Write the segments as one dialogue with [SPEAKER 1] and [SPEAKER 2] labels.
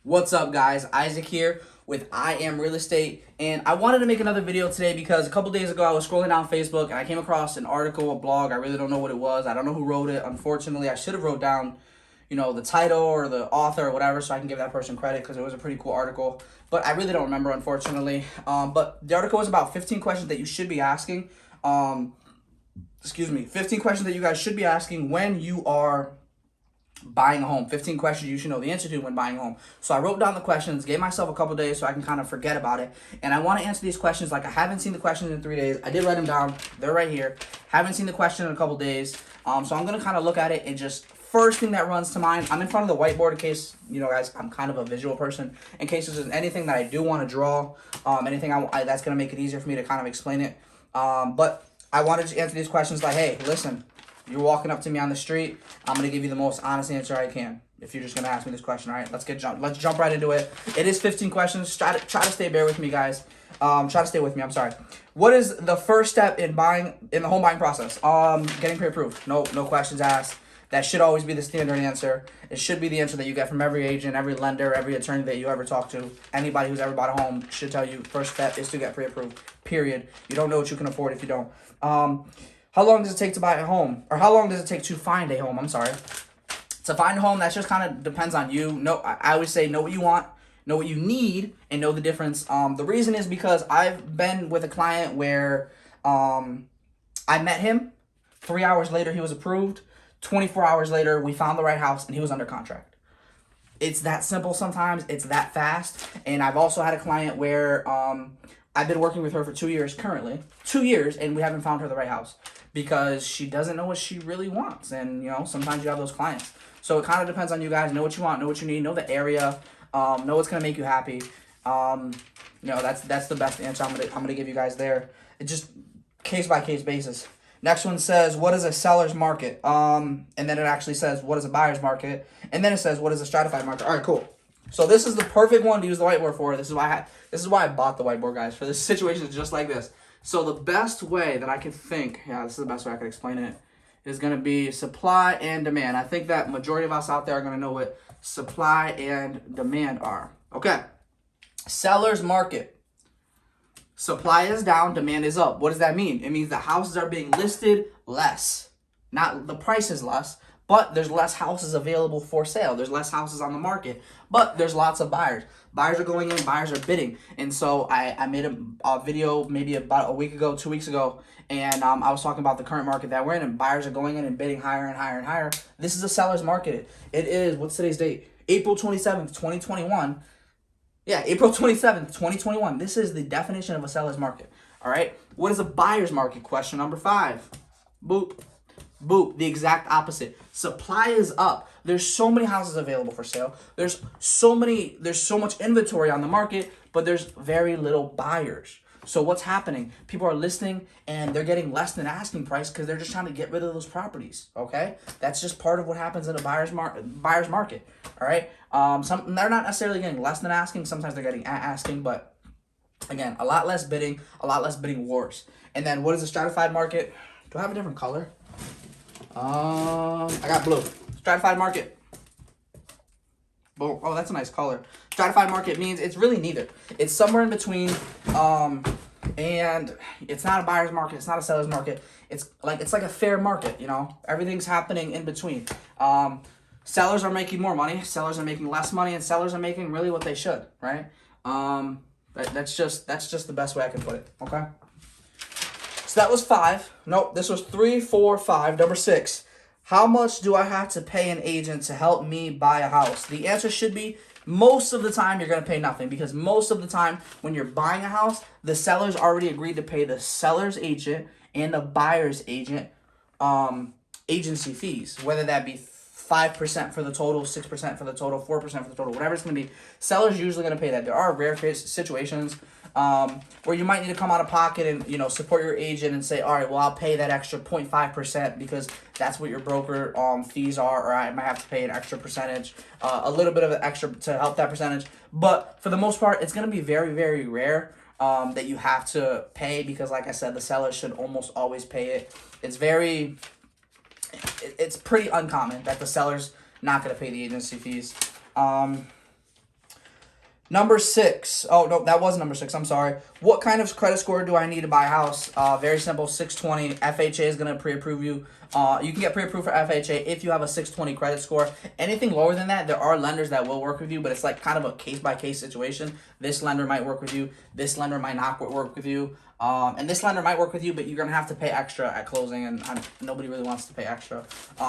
[SPEAKER 1] What's up, guys? Isaac here with IAM Real Estate, and I wanted to make another video today because a couple days ago I was scrolling down Facebook and I came across an article, a blog. I really don't know what it was. I don't know who wrote it. Unfortunately, I should have wrote down, the title or the author or whatever so I can give that person credit because it was a pretty cool article. But I really don't remember, unfortunately. But the article was about 15 questions that you should be asking. 15 questions that you guys should be asking when you are buying a home. 15 questions you should know the answer to when buying a home. So I wrote down the questions, gave myself a couple days so I can kind of forget about it. And I want to answer these questions. Like, I haven't seen the questions in 3 days. I did write them down. They're right here. Haven't seen the question in a couple days. So I'm going to kind of look at it and just first thing that runs to mind. I'm in front of the whiteboard in case, guys, I'm kind of a visual person. In case there's anything that I do want to draw, anything that's going to make it easier for me to kind of explain it. But I wanted to answer these questions like, hey, listen, you're walking up to me on the street. I'm going to give you the most honest answer I can if you're just going to ask me this question. All right, let's jump right into it. It is 15 questions. Try to bear with me, guys. Try to stay with me. I'm sorry. What is the first step in the home buying process? Getting pre-approved. No questions asked. That should always be the standard answer. It should be the answer that you get from every agent, every lender, every attorney that you ever talk to. Anybody who's ever bought a home should tell you first step is to get pre-approved, period. You don't know what you can afford if you don't. How long does it take to buy a home? Or how long does it take to find a home? I'm sorry. To find a home, that just kind of depends on you. I always say know what you want, know what you need, and know the difference. The reason is because I've been with a client where I met him. 3 hours later, he was approved. 24 hours later, we found the right house, and he was under contract. It's that simple sometimes. It's that fast. And I've also had a client where I've been working with her for 2 years currently. 2 years, and we haven't found her the right house because she doesn't know what she really wants. And, sometimes you have those clients. So it kind of depends on you guys. Know what you want, know what you need, know the area, know what's going to make you happy. That's the best answer I'm gonna give you guys there. It's just case-by-case basis. Next one says, what is a seller's market? And then it actually says, what is a buyer's market? And then it says, what is a stratified market? All right, cool. So this is the perfect one to use the whiteboard for. This is why I bought the whiteboard, guys, for this situation just like this. So the best way that I could think, this is the best way I could explain it, is going to be supply and demand. I think that majority of us out there are going to know what supply and demand are. Okay. Seller's market. Supply is down, demand is up. What does that mean? It means the houses are being listed less. Not the price is less, but there's less houses available for sale. There's less houses on the market, but there's lots of buyers. Buyers are going in, buyers are bidding. And so I made a video maybe about a week ago, 2 weeks ago, and I was talking about the current market that we're in, and buyers are going in and bidding higher and higher and higher. This is a seller's market. It is, what's today's date? April 27th, 2021. Yeah, April 27th, 2021. This is the definition of a seller's market. All right. What is a buyer's market? Question number 5. Boop. Boop. The exact opposite. Supply is up. There's so many houses available for sale. There's so much inventory on the market, but there's very little buyers. So what's happening? People are listing and they're getting less than asking price because they're just trying to get rid of those properties. Okay, that's just part of what happens in a buyer's market. All right, they're not necessarily getting less than asking. Sometimes they're getting at asking, but again, a lot less bidding wars. And then what is a stratified market? Do I have a different color? I got blue. Stratified market. Boom. Oh, that's a nice color. Stratified market means it's really neither. It's somewhere in between, and it's not a buyer's market. It's not a seller's market. It's like a fair market. Everything's happening in between. Sellers are making more money. Sellers are making less money, and sellers are making really what they should. Right? That's just the best way I can put it. Okay. So that was 5. Nope. This was 3, 4, 5. Number 6. How much do I have to pay an agent to help me buy a house? The answer should be most of the time you're going to pay nothing, because most of the time when you're buying a house, the seller's already agreed to pay the seller's agent and the buyer's agent agency fees, whether that be 5% for the total, 6% for the total, 4% for the total, whatever it's going to be. Seller's usually going to pay that. There are rare situations where you might need to come out of pocket and support your agent and say, all right, well, I'll pay that extra 0.5% because that's what your broker fees are, or I might have to pay an extra percentage, a little bit of an extra to help that percentage. But for the most part, it's going to be very, very rare. that you have to pay, because like I said, the seller should almost always pay it. It's pretty uncommon that the seller's not going to pay the agency fees. Number 6. Oh, no, that was number 6. I'm sorry. What kind of credit score do I need to buy a house? Very simple, 620. FHA is going to pre-approve you. You can get pre-approved for FHA if you have a 620 credit score. Anything lower than that, there are lenders that will work with you, but it's like kind of a case-by-case situation. This lender might work with you. This lender might not work with you. And this lender might work with you, but you're going to have to pay extra at closing, and nobody really wants to pay extra.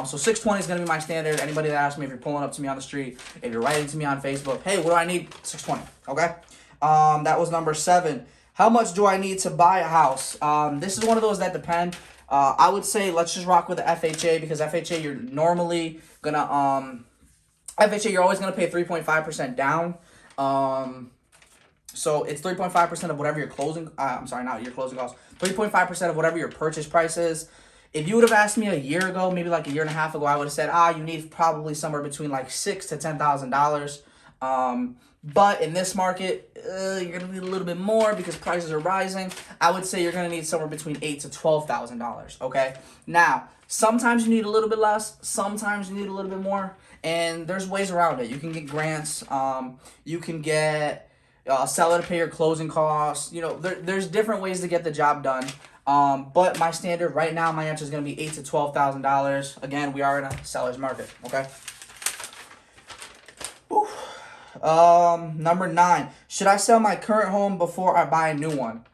[SPEAKER 1] So 620 is going to be my standard. Anybody that asks me, if you're pulling up to me on the street, if you're writing to me on Facebook, hey, what do I need? 620, okay? That was number 7. How much do I need to buy a house? This is one of those that depend. I would say let's just rock with the FHA, because FHA you're normally gonna FHA you're always gonna pay 3.5% down. So it's 3.5% of whatever your closing. I'm sorry, not your closing costs. 3.5% of whatever your purchase price is. If you would have asked me a year ago, maybe like a year and a half ago, I would have said, you need probably somewhere between like $6,000 to $10,000. But in this market, you're gonna need a little bit more because prices are rising. I would say you're gonna need somewhere between $8,000 to $12,000. Okay. Now, sometimes you need a little bit less. Sometimes you need a little bit more, and there's ways around it. You can get grants. You can get seller to pay your closing costs. You know, there's different ways to get the job done. But my standard right now, my answer is gonna be $8,000 to $12,000. Again, we are in a seller's market. Okay. Whew. Number 9. Should I sell my current home before I buy a new one?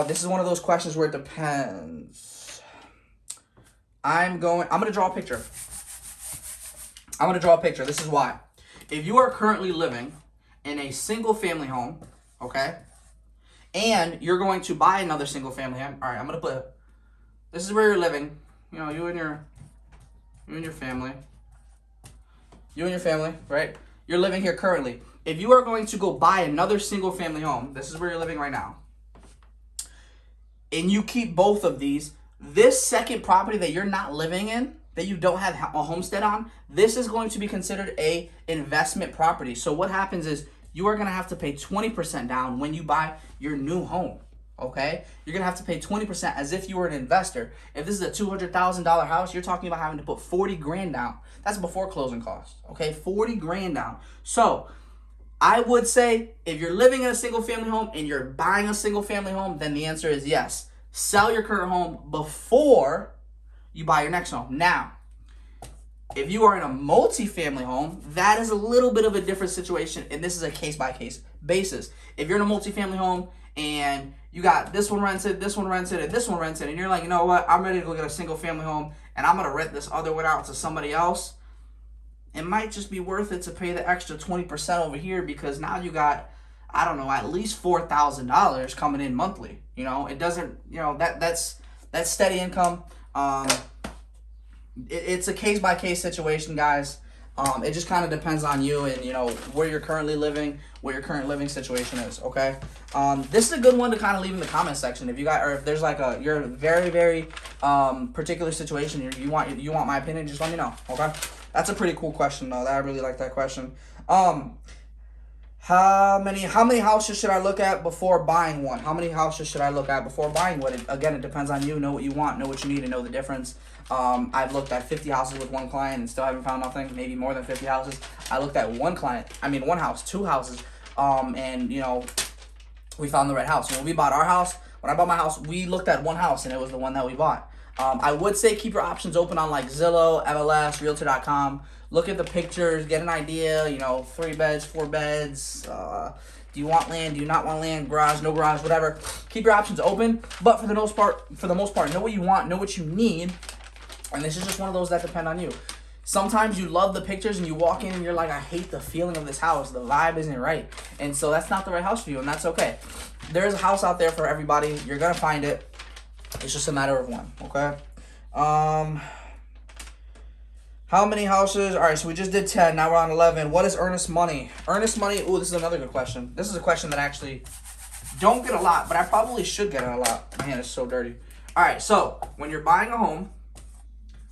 [SPEAKER 1] This is one of those questions where it depends. I'm gonna draw a picture. This is why. If you are currently living in a single family home, okay, and you're going to buy another single family home, all right, I'm gonna put, this is where you're living, you know, you and your family, right? You're living here currently. If you are going to go buy another single family home, this is where you're living right now, and you keep both of these, this second property that you're not living in, that you don't have a homestead on, this is going to be considered a investment property. So what happens is you are going to have to pay 20% down when you buy your new home. Okay, you're gonna have to pay 20% as if you were an investor. If this is a $200,000 house, you're talking about having to put 40 grand down. That's before closing costs. Okay, 40 grand down. So I would say if you're living in a single family home and you're buying a single family home, then the answer is yes. Sell your current home before you buy your next home. Now, if you are in a multi-family home, that is a little bit of a different situation, and this is a case-by-case basis. If you're in a multi-family home and you got this one rented, and this one rented, and you're like, you know what, I'm ready to go get a single family home, and I'm going to rent this other one out to somebody else, it might just be worth it to pay the extra 20% over here, because now you got, I don't know, at least $4,000 coming in monthly. You know, it doesn't, you know, that's steady income. It's a case-by-case situation, guys. It just kind of depends on you and, you know, where you're currently living, what your current living situation is, okay? This is a good one to kind of leave in the comment section. If you got, or if there's like you're in a very, very particular situation, you want my opinion, just let me know, okay? That's a pretty cool question, though. I really like that question. How many houses should I look at before buying one? How many houses should I look at before buying one? Again, it depends on you. Know what you want, know what you need, and know the difference. I've looked at 50 houses with one client and still haven't found nothing. Maybe more than 50 houses. I looked at one house, 2 houses, and, you know, we found the right house. When we bought our house, when I bought my house, we looked at one house, and it was the one that we bought. I would say keep your options open on like Zillow, MLS, Realtor.com. Look at the pictures, get an idea, you know, 3 beds, 4 beds. Do you want land? Do you not want land? Garage, no garage, whatever. Keep your options open, but for the most part, know what you want, know what you need, and this is just one of those that depend on you. Sometimes you love the pictures and you walk in and you're like, I hate the feeling of this house. The vibe isn't right, and so that's not the right house for you, and that's okay. There's a house out there for everybody. You're gonna find it. It's just a matter of when, okay? How many houses? All right, so we just did 10. Now we're on 11. What is earnest money? Earnest money, ooh, this is another good question. This is a question that I actually don't get a lot, but I probably should get it a lot. My hand is so dirty. All right, so when you're buying a home,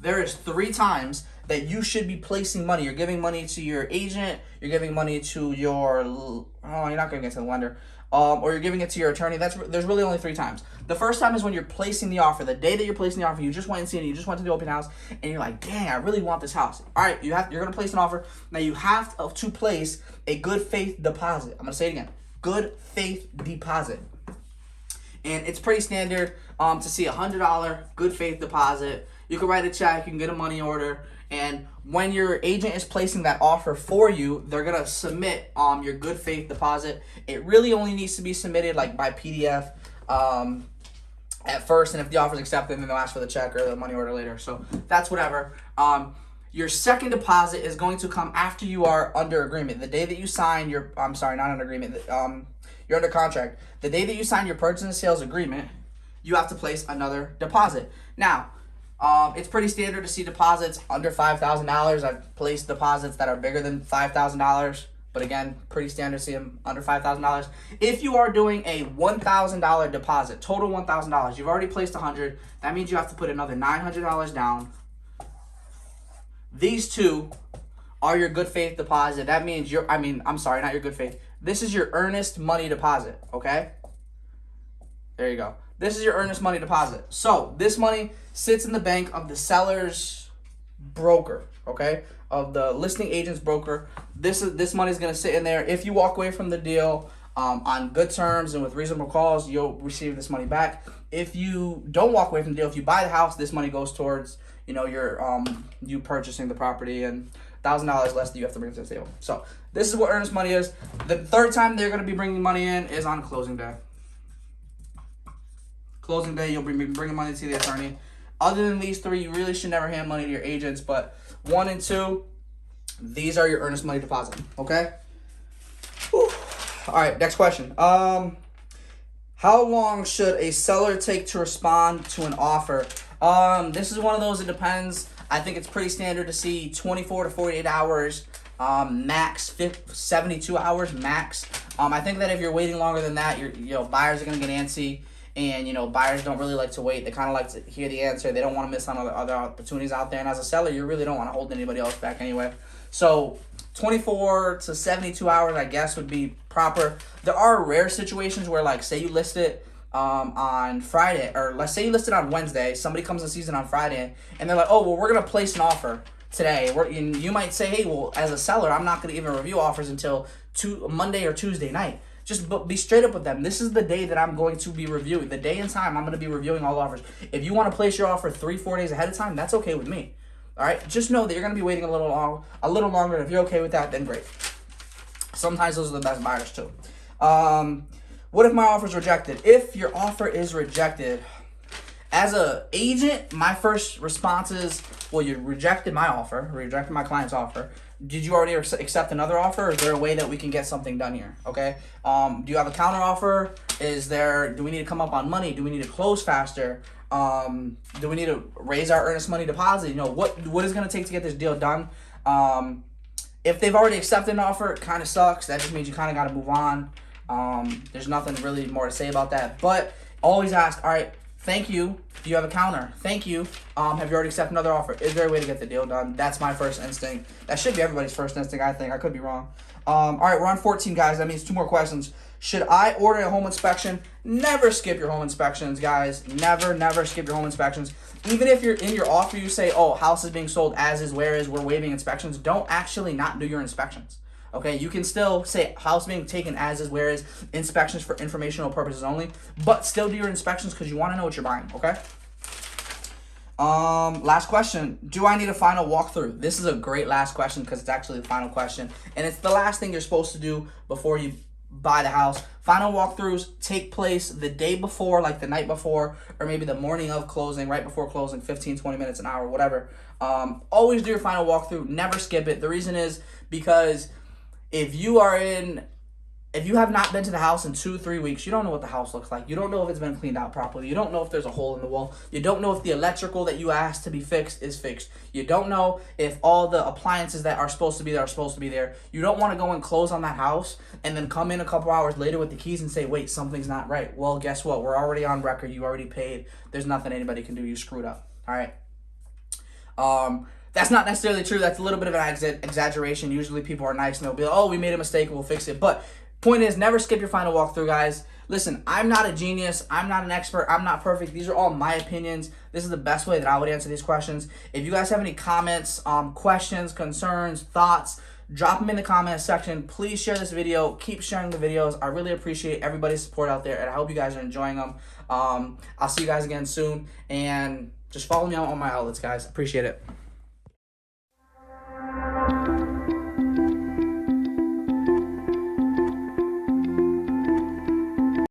[SPEAKER 1] there is 3 times that you should be placing money. You're giving money to your agent. You're giving money to your, you're not going to get to the lender. or you're giving it to your attorney. There's really only 3 times. The first time is when you're placing the offer. The day that you're placing the offer, you just went and seen it. You just went to the open house, and you're like, dang, I really want this house. All right, you're going to place an offer. Now you have to place a good faith deposit. I'm going to say it again. Good faith deposit. And it's pretty standard to see $100 good faith deposit. You can write a check. You can get a money order. And when your agent is placing that offer for you, they're going to submit your good faith deposit. It really only needs to be submitted like by PDF at first. And if the offer is accepted, then they'll ask for the check or the money order later. So that's whatever. Your second deposit is going to come after you are under agreement. The day that you sign your, I'm sorry, not under agreement. You're under contract. The day that you sign your purchase and sales agreement, you have to place another deposit. Now, it's pretty standard to see deposits under $5,000. I've placed deposits that are bigger than $5,000, but again, pretty standard to see them under $5,000. If you are doing a $1,000 deposit, total $1,000, you've already placed $100. That means you have to put another $900 down. These two are your good faith deposit. That means not your good faith. This is your earnest money deposit, okay? There you go. This is your earnest money deposit. So this money sits in the bank of the seller's broker, okay? Of the listing agent's broker. This money is going to sit in there. If you walk away from the deal on good terms and with reasonable cause, you'll receive this money back. If you don't walk away from the deal, if you buy the house, this money goes towards your you purchasing the property, and $1,000 less that you have to bring to the table. So this is what earnest money is. The third time they're going to be bringing money in is on closing day. Closing day, you'll be bringing money to the attorney. Other than these 3, you really should never hand money to your agents. But 1 and 2, these are your earnest money deposit. Okay? Whew. All right, next question. How long should a seller take to respond to an offer? This is one of those, it depends. I think it's pretty standard to see 24 to 48 hours, max 72 hours max. I think that if you're waiting longer than that, buyers are going to get antsy. And, buyers don't really like to wait. They kind of like to hear the answer. They don't want to miss on other opportunities out there. And as a seller, you really don't want to hold anybody else back anyway. So 24 to 72 hours, I guess, would be proper. There are rare situations where, like, say you list it on Friday, or let's say you list it on Wednesday. Somebody comes and sees it on Friday, and they're like, oh, well, we're going to place an offer today. You might say, hey, well, as a seller, I'm not going to even review offers until Monday or Tuesday night. Just be straight up with them. This is the day that I'm going to be reviewing. The day and time I'm going to be reviewing all offers. If you want to place your offer 3-4 days ahead of time, that's okay with me. All right? Just know that you're going to be waiting a little longer. And if you're okay with that, then great. Sometimes those are the best buyers too. What if my offer is rejected? If your offer is rejected, as a agent, my first response is, well, you rejected my offer, rejected my client's offer. Did you already accept another offer? Or is there a way that we can get something done here? Okay. Do you have a counter offer? Do we need to come up on money? Do we need to close faster? Do we need to raise our earnest money deposit? What is going to take to get this deal done? If they've already accepted an offer, it kind of sucks. That just means you kind of got to move on. There's nothing really more to say about that. But always ask, all right, thank you. Do you have a counter? Thank you. Have you already accepted another offer? Is there a way to get the deal done? That's my first instinct. That should be everybody's first instinct, I think. I could be wrong. All right, we're on 14, guys. That means 2 more questions. Should I order a home inspection? Never skip your home inspections, guys. Never skip your home inspections. Even if you're in your offer, you say, oh, house is being sold as is, where is, we're waiving inspections. Don't actually not do your inspections. Okay, you can still say house being taken as is, where is, inspections for informational purposes only, but still do your inspections because you want to know what you're buying, okay? Last question. Do I need a final walkthrough? This is a great last question because it's actually the final question, and it's the last thing you're supposed to do before you buy the house. Final walkthroughs take place the day before, like the night before, or maybe the morning of closing, right before closing, 15, 20 minutes, an hour, whatever. Always do your final walkthrough. Never skip it. The reason is because if you have not been to the house in 2-3 weeks, you don't know what the house looks like. You don't know if it's been cleaned out properly. You don't know if there's a hole in the wall. You don't know if the electrical that you asked to be fixed is fixed. You don't know if all the appliances that are supposed to be there are supposed to be there. You don't want to go and close on that house and then come in a couple hours later with the keys and say, wait, something's not right. Well, guess what? We're already on record. You already paid. There's nothing anybody can do. You screwed up. All right. That's not necessarily true. That's a little bit of an exaggeration. Usually people are nice and they'll be like, oh, we made a mistake, we'll fix it. But Point is, never skip your final walkthrough, guys. Listen, I'm not a genius. I'm not an expert. I'm not perfect. These are all my opinions. This is the best way that I would answer these questions. If you guys have any comments, questions, concerns, thoughts, drop them in the comments section. Please share this video. Keep sharing the videos. I really appreciate everybody's support out there, and I hope you guys are enjoying them. I'll see you guys again soon, and just follow me on all my outlets, guys. Appreciate it.